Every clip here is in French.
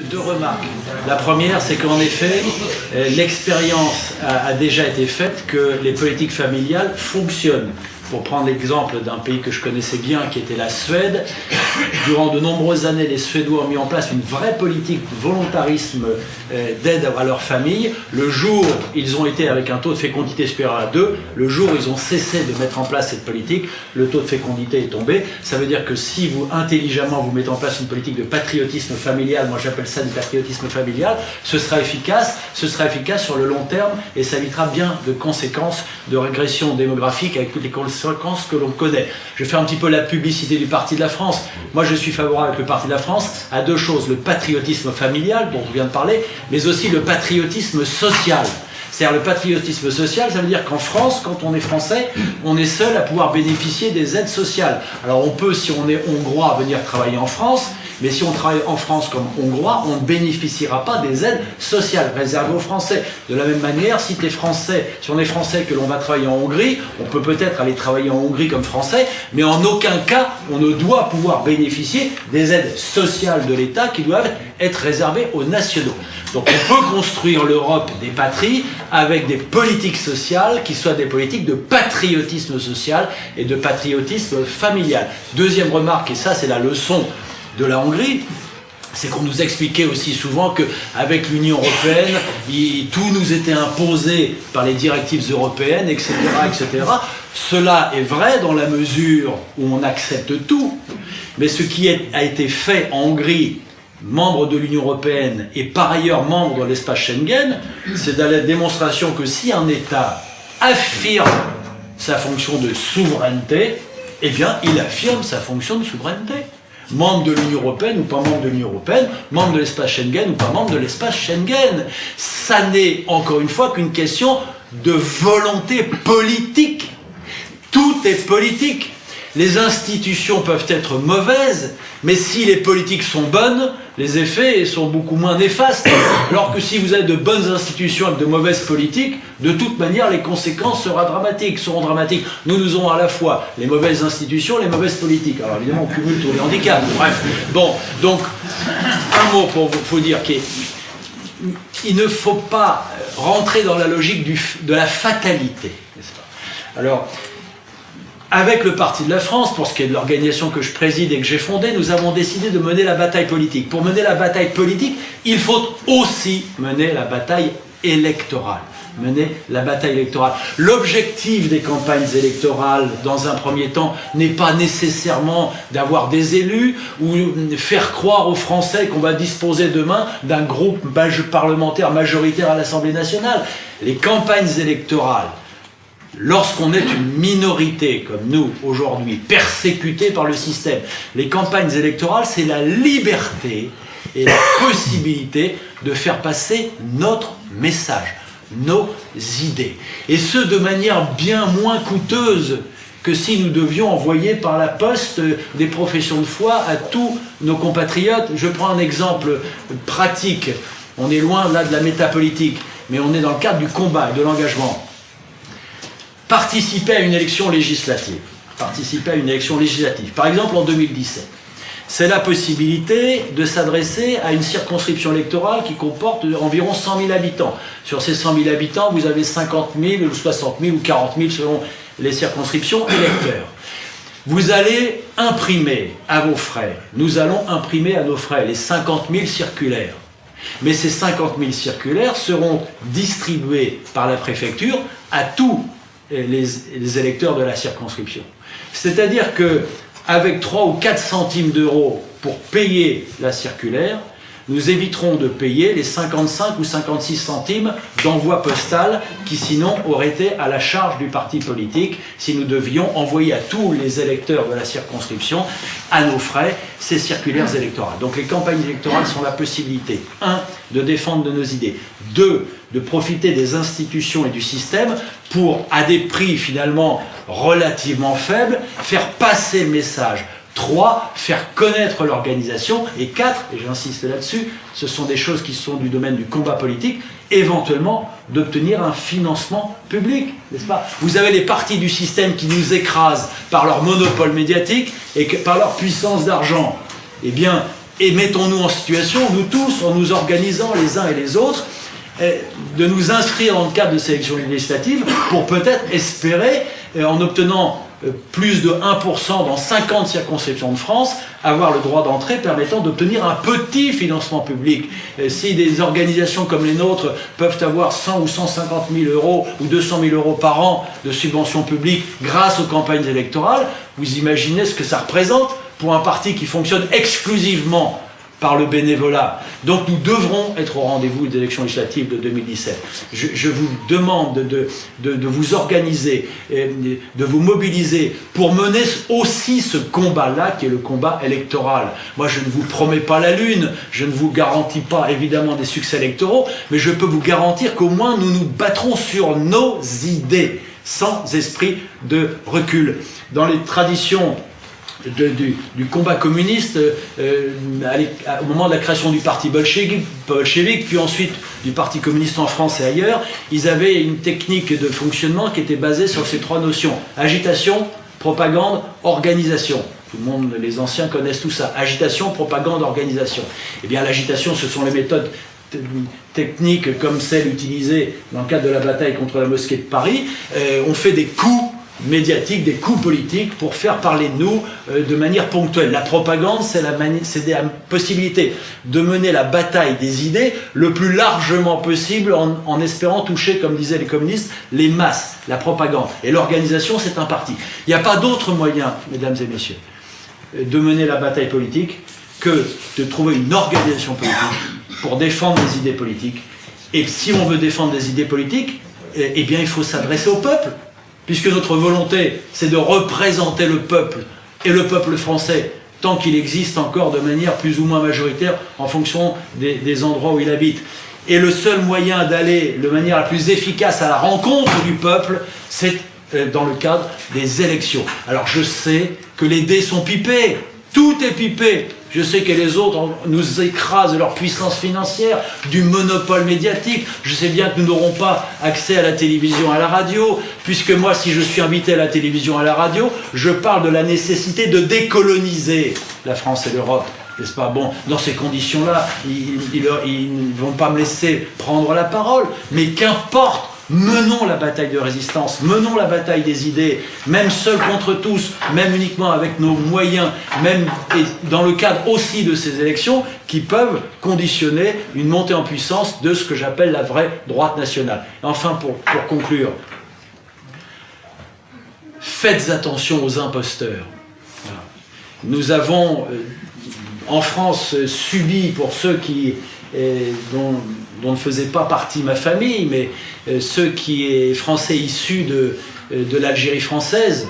Deux remarques. La première, c'est qu'en effet, l'expérience a déjà été faite que les politiques familiales fonctionnent. Pour prendre l'exemple d'un pays que je connaissais bien, qui était la Suède, durant de nombreuses années, les Suédois ont mis en place une vraie politique de volontarisme d'aide à leur famille. Le jour où ils ont été avec un taux de fécondité supérieur à 2, le jour où ils ont cessé de mettre en place cette politique, le taux de fécondité est tombé. Ça veut dire que si vous, intelligemment, vous mettez en place une politique de patriotisme familial, moi j'appelle ça du patriotisme familial, ce sera efficace sur le long terme et ça évitera bien de conséquences de régression démographique avec toutes les conséquences que l'on connaît. Je fais un petit peu la publicité du Parti de la France. Moi, je suis favorable avec le Parti de la France à deux choses, le patriotisme familial, dont on vient de parler, mais aussi le patriotisme social. C'est-à-dire le patriotisme social, ça veut dire qu'en France, quand on est français, on est seul à pouvoir bénéficier des aides sociales. Alors on peut, si on est hongrois, venir travailler en France, mais si on travaille en France comme hongrois, on ne bénéficiera pas des aides sociales réservées aux Français. De la même manière, si on est français que l'on va travailler en Hongrie, on peut peut-être aller travailler en Hongrie comme français, mais en aucun cas, on ne doit pouvoir bénéficier des aides sociales de l'État qui doivent être réservées aux nationaux. Donc on peut construire l'Europe des patries avec des politiques sociales qui soient des politiques de patriotisme social et de patriotisme familial. Deuxième remarque, et ça c'est la leçon de la Hongrie, c'est qu'on nous expliquait aussi souvent qu'avec l'Union européenne, tout nous était imposé par les directives européennes, etc., etc. Cela est vrai dans la mesure où on accepte tout, mais ce qui a été fait en Hongrie, membre de l'Union européenne et par ailleurs membre de l'espace Schengen, c'est dans la démonstration que si un État affirme sa fonction de souveraineté, eh bien il affirme sa fonction de souveraineté. Membre de l'Union européenne ou pas membre de l'Union européenne, membre de l'espace Schengen ou pas membre de l'espace Schengen. Ça n'est encore une fois qu'une question de volonté politique. Tout est politique. Les institutions peuvent être mauvaises, mais si les politiques sont bonnes, les effets sont beaucoup moins néfastes. Alors que si vous avez de bonnes institutions avec de mauvaises politiques, de toute manière, les conséquences seront dramatiques. Nous avons à la fois les mauvaises institutions, les mauvaises politiques. Alors évidemment, on cumule tous les handicaps. Bref, bon, donc, un mot pour vous dire qu'il ne faut pas rentrer dans la logique de la fatalité, n'est-ce pas ? Alors, avec le Parti de la France, pour ce qui est de l'organisation que je préside et que j'ai fondée, nous avons décidé de mener la bataille politique. Pour mener la bataille politique, il faut aussi mener la bataille électorale. L'objectif des campagnes électorales, dans un premier temps, n'est pas nécessairement d'avoir des élus ou faire croire aux Français qu'on va disposer demain d'un groupe parlementaire majoritaire à l'Assemblée nationale. Les campagnes électorales, lorsqu'on est une minorité, comme nous, aujourd'hui, persécutée par le système, les campagnes électorales, c'est la liberté et la possibilité de faire passer notre message, nos idées. Et ce, de manière bien moins coûteuse que si nous devions envoyer par la poste des professions de foi à tous nos compatriotes. Je prends un exemple pratique. On est loin là de la métapolitique, mais on est dans le cadre du combat et de l'engagement. Participer à une élection législative. Par exemple, en 2017. C'est la possibilité de s'adresser à une circonscription électorale qui comporte environ 100 000 habitants. Sur ces 100 000 habitants, vous avez 50 000 ou 60 000 ou 40 000 selon les circonscriptions électeurs. Vous allez imprimer à vos frais, nous allons imprimer à nos frais les 50 000 circulaires. Mais ces 50 000 circulaires seront distribués par la préfecture à tous les électeurs de la circonscription. C'est-à-dire qu'avec 3 ou 4 centimes d'euros pour payer la circulaire, nous éviterons de payer les 55 ou 56 centimes d'envoi postal qui sinon auraient été à la charge du parti politique si nous devions envoyer à tous les électeurs de la circonscription, à nos frais, ces circulaires électorales. Donc les campagnes électorales sont la possibilité, 1, de défendre de nos idées, 2, de profiter des institutions et du système pour, à des prix finalement relativement faibles, faire passer le message. 3, faire connaître l'organisation. Et 4, et j'insiste là-dessus, ce sont des choses qui sont du domaine du combat politique, éventuellement d'obtenir un financement public, n'est-ce pas ? Vous avez les partis du système qui nous écrasent par leur monopole médiatique et par leur puissance d'argent. Eh bien, Et mettons-nous en situation, nous tous, en nous organisant les uns et les autres, de nous inscrire dans le cadre de ces élections législatives pour peut-être espérer, en obtenant plus de 1% dans 50 circonscriptions de France, avoir le droit d'entrée permettant d'obtenir un petit financement public. Si des organisations comme les nôtres peuvent avoir 100 ou 150 000 euros ou 200 000 euros par an de subventions publiques grâce aux campagnes électorales, vous imaginez ce que ça représente pour un parti qui fonctionne exclusivement par le bénévolat. Donc nous devrons être au rendez-vous des élections législatives de 2017. Je vous demande de vous organiser, de vous mobiliser pour mener aussi ce combat-là qui est le combat électoral. Moi je ne vous promets pas la lune, je ne vous garantis pas évidemment des succès électoraux, mais je peux vous garantir qu'au moins nous nous battrons sur nos idées, sans esprit de recul. Dans les traditions du combat communiste, au moment de la création du parti bolchevique, puis ensuite du parti communiste en France et ailleurs, ils avaient une technique de fonctionnement qui était basée sur ces trois notions: agitation, propagande, organisation. Tout le monde, les anciens connaissent tout ça. Agitation, propagande, organisation. Eh bien l'agitation, ce sont les méthodes techniques comme celles utilisées dans le cadre de la bataille contre la mosquée de Paris. On fait des coups médiatiques, des coups politiques pour faire parler de nous de manière ponctuelle. La propagande, c'est la possibilité de mener la bataille des idées le plus largement possible en espérant toucher, comme disaient les communistes, les masses, la propagande. Et l'organisation, c'est un parti. Il n'y a pas d'autre moyen, mesdames et messieurs, de mener la bataille politique que de trouver une organisation politique pour défendre des idées politiques. Et si on veut défendre des idées politiques, eh bien il faut s'adresser au peuple. Puisque notre volonté, c'est de représenter le peuple, et le peuple français, tant qu'il existe encore de manière plus ou moins majoritaire en fonction des endroits où il habite. Et le seul moyen d'aller de manière la plus efficace à la rencontre du peuple, c'est dans le cadre des élections. Alors je sais que les dés sont pipés, tout est pipé. Je sais que les autres nous écrasent de leur puissance financière, du monopole médiatique. Je sais bien que nous n'aurons pas accès à la télévision, à la radio, puisque moi, si je suis invité à la télévision, à la radio, je parle de la nécessité de décoloniser la France et l'Europe. N'est-ce pas? Bon, dans ces conditions-là, ils ne vont pas me laisser prendre la parole, mais qu'importe. Menons la bataille de résistance, menons la bataille des idées, même seuls contre tous, même uniquement avec nos moyens, même et dans le cadre aussi de ces élections qui peuvent conditionner une montée en puissance de ce que j'appelle la vraie droite nationale. Enfin, pour conclure, faites attention aux imposteurs. Voilà. Nous avons en France subi, pour ceux qui dont ne faisait pas partie ma famille, mais ceux qui est français issus de l'Algérie française,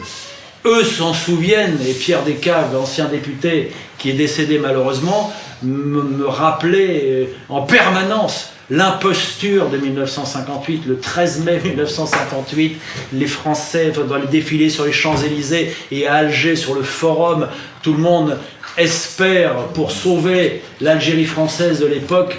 eux s'en souviennent, et Pierre Descaves, ancien député qui est décédé malheureusement, me rappelait en permanence l'imposture de 1958, le 13 mai 1958, les Français dans les défilés sur les Champs-Élysées et à Alger sur le Forum, tout le monde espère, pour sauver l'Algérie française de l'époque,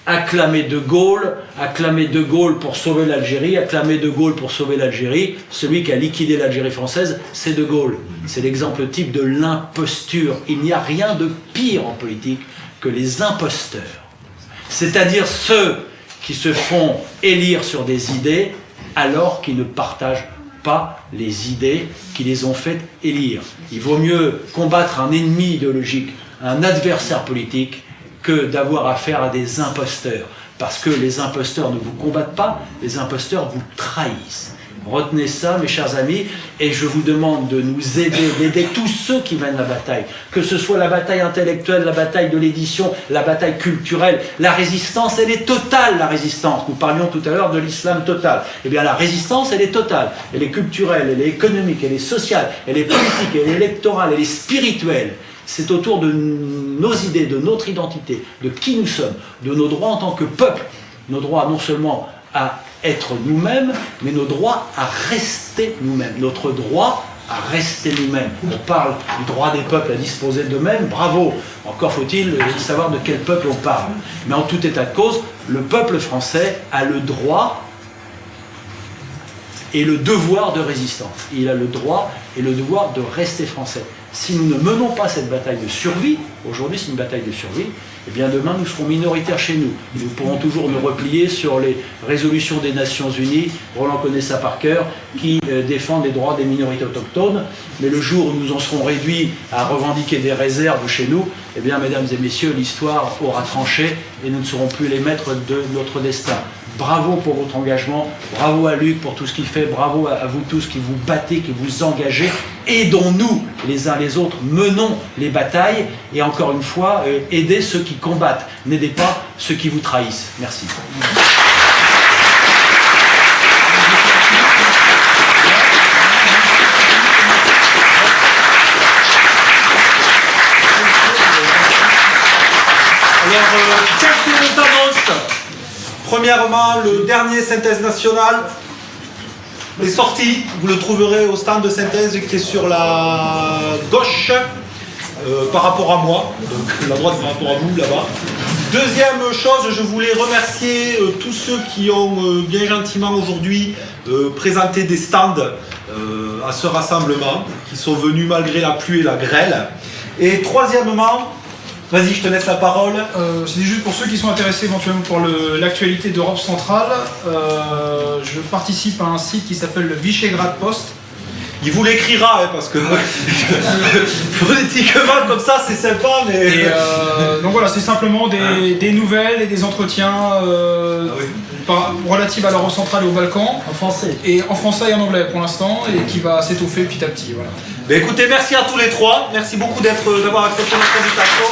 acclamer De Gaulle pour sauver l'Algérie, acclamer De Gaulle pour sauver l'Algérie. Celui qui a liquidé l'Algérie française, c'est De Gaulle. C'est l'exemple type de l'imposture. Il n'y a rien de pire en politique que les imposteurs. C'est-à-dire ceux qui se font élire sur des idées alors qu'ils ne partagent pas les idées qui les ont fait élire. Il vaut mieux combattre un ennemi idéologique, un adversaire politique, que d'avoir affaire à des imposteurs. Parce que les imposteurs ne vous combattent pas, les imposteurs vous trahissent. Retenez ça, mes chers amis, et je vous demande de nous aider, d'aider tous ceux qui mènent la bataille, que ce soit la bataille intellectuelle, la bataille de l'édition, la bataille culturelle. La résistance, elle est totale, la résistance. Nous parlions tout à l'heure de l'islam total. Eh bien, la résistance, elle est totale. Elle est culturelle, elle est économique, elle est sociale, elle est politique, elle est électorale, elle est spirituelle. C'est autour de nos idées, de notre identité, de qui nous sommes, de nos droits en tant que peuple, nos droits non seulement à être nous-mêmes, mais nos droits à rester nous-mêmes, notre droit à rester nous-mêmes. On parle du droit des peuples à disposer d'eux-mêmes, bravo, encore faut-il savoir de quel peuple on parle. Mais en tout état de cause, le peuple français a le droit et le devoir de résistance. Il a le droit et le devoir de rester français. Si nous ne menons pas cette bataille de survie, aujourd'hui c'est une bataille de survie, eh bien demain nous serons minoritaires chez nous. Nous pourrons toujours nous replier sur les résolutions des Nations Unies, Roland connaît ça par cœur, qui défendent les droits des minorités autochtones. Mais le jour où nous en serons réduits à revendiquer des réserves chez nous, eh bien mesdames et messieurs, l'histoire aura tranché et nous ne serons plus les maîtres de notre destin. Bravo pour votre engagement, bravo à Luc pour tout ce qu'il fait, bravo à vous tous qui vous battez, qui vous engagez. Aidons-nous les uns les autres, menons les batailles et encore une fois, aidez ceux qui combattent, n'aidez pas ceux qui vous trahissent. Merci. Alors, quelques annonces. Premièrement, le dernier Synthèse nationale est sorti. Vous le trouverez au stand de Synthèse qui est sur la gauche par rapport à moi. Donc la droite par rapport à vous là-bas. Deuxième chose, je voulais remercier tous ceux qui ont bien gentiment aujourd'hui présenté des stands à ce rassemblement, qui sont venus malgré la pluie et la grêle. Et troisièmement, vas-y, je te laisse la parole. C'était juste pour ceux qui sont intéressés éventuellement pour l'actualité d'Europe centrale. Je participe à un site qui s'appelle le Visegrad Post. Il vous l'écrira, hein, parce que politiquement comme ça c'est sympa, mais... Donc voilà, c'est simplement des nouvelles et des entretiens relatives à l'Europe centrale et aux Balkans. En français. Et en français et en anglais pour l'instant, et qui va s'étoffer petit à petit. Voilà. Ben écoutez, merci à tous les trois. Merci beaucoup d'avoir accepté notre invitation.